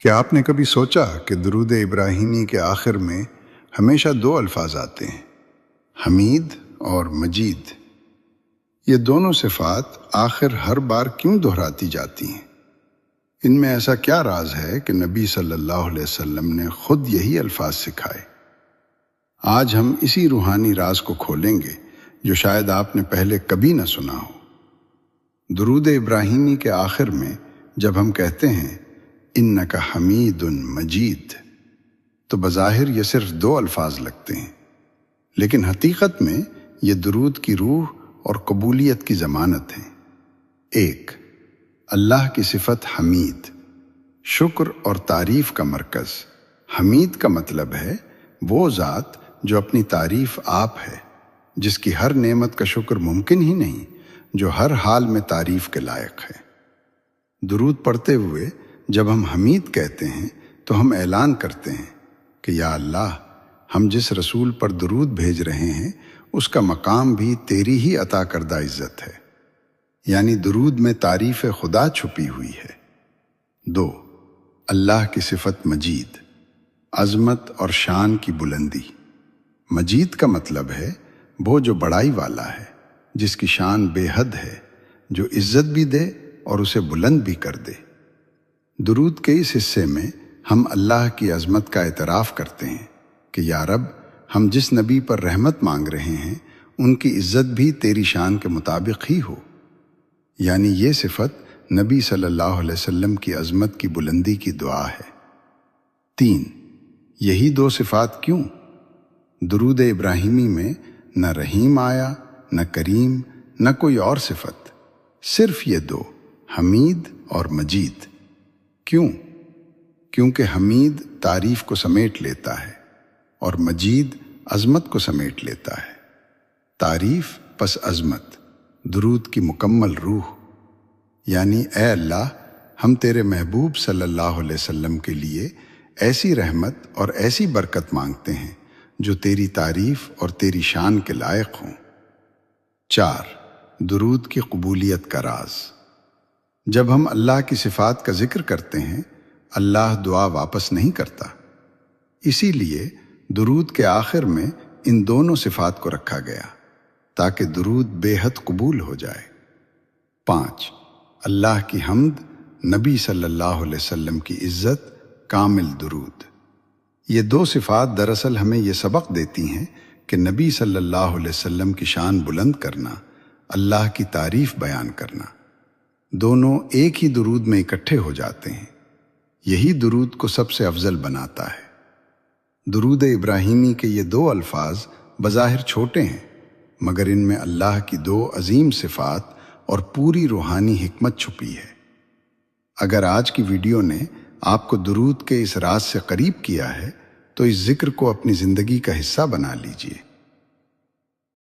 کیا آپ نے کبھی سوچا کہ درود ابراہیمی کے آخر میں ہمیشہ دو الفاظ آتے ہیں، حمید اور مجید؟ یہ دونوں صفات آخر ہر بار کیوں دہراتی جاتی ہیں؟ ان میں ایسا کیا راز ہے کہ نبی صلی اللہ علیہ وسلم نے خود یہی الفاظ سکھائے؟ آج ہم اسی روحانی راز کو کھولیں گے جو شاید آپ نے پہلے کبھی نہ سنا ہو۔ درود ابراہیمی کے آخر میں جب ہم کہتے ہیں انک حمید مجید، تو بظاہر یہ صرف دو الفاظ لگتے ہیں، لیکن حقیقت میں یہ درود کی روح اور قبولیت کی ضمانت ہے۔ ایک، اللہ کی صفت حمید، شکر اور تعریف کا مرکز۔ حمید کا مطلب ہے وہ ذات جو اپنی تعریف آپ ہے، جس کی ہر نعمت کا شکر ممکن ہی نہیں، جو ہر حال میں تعریف کے لائق ہے۔ درود پڑھتے ہوئے جب ہم حمید کہتے ہیں تو ہم اعلان کرتے ہیں کہ یا اللہ، ہم جس رسول پر درود بھیج رہے ہیں اس کا مقام بھی تیری ہی عطا کردہ عزت ہے، یعنی درود میں تعریف خدا چھپی ہوئی ہے۔ دو، اللہ کی صفت مجید، عظمت اور شان کی بلندی۔ مجید کا مطلب ہے وہ جو بڑائی والا ہے، جس کی شان بے حد ہے، جو عزت بھی دے اور اسے بلند بھی کر دے۔ درود کے اس حصے میں ہم اللہ کی عظمت کا اعتراف کرتے ہیں کہ یا رب، ہم جس نبی پر رحمت مانگ رہے ہیں ان کی عزت بھی تیری شان کے مطابق ہی ہو، یعنی یہ صفت نبی صلی اللہ علیہ وسلم کی عظمت کی بلندی کی دعا ہے۔ تین، یہی دو صفات کیوں؟ درود ابراہیمی میں نہ رحیم آیا، نہ کریم، نہ کوئی اور صفت، صرف یہ دو، حمید اور مجید۔ کیوں؟ کیونکہ حمید تعریف کو سمیٹ لیتا ہے اور مجید عظمت کو سمیٹ لیتا ہے۔ تعریف پس عظمت، درود کی مکمل روح، یعنی اے اللہ، ہم تیرے محبوب صلی اللہ علیہ وسلم کے لیے ایسی رحمت اور ایسی برکت مانگتے ہیں جو تیری تعریف اور تیری شان کے لائق ہوں۔ چار، درود کی قبولیت کا راز۔ جب ہم اللہ کی صفات کا ذکر کرتے ہیں، اللہ دعا واپس نہیں کرتا، اسی لیے درود کے آخر میں ان دونوں صفات کو رکھا گیا تاکہ درود بے حد قبول ہو جائے۔ پانچ، اللہ کی حمد، نبی صلی اللہ علیہ وسلم کی عزت، کامل درود۔ یہ دو صفات دراصل ہمیں یہ سبق دیتی ہیں کہ نبی صلی اللہ علیہ وسلم کی شان بلند کرنا، اللہ کی تعریف بیان کرنا، دونوں ایک ہی درود میں اکٹھے ہو جاتے ہیں۔ یہی درود کو سب سے افضل بناتا ہے۔ درود ابراہیمی کے یہ دو الفاظ بظاہر چھوٹے ہیں، مگر ان میں اللہ کی دو عظیم صفات اور پوری روحانی حکمت چھپی ہے۔ اگر آج کی ویڈیو نے آپ کو درود کے اس راز سے قریب کیا ہے تو اس ذکر کو اپنی زندگی کا حصہ بنا لیجئے۔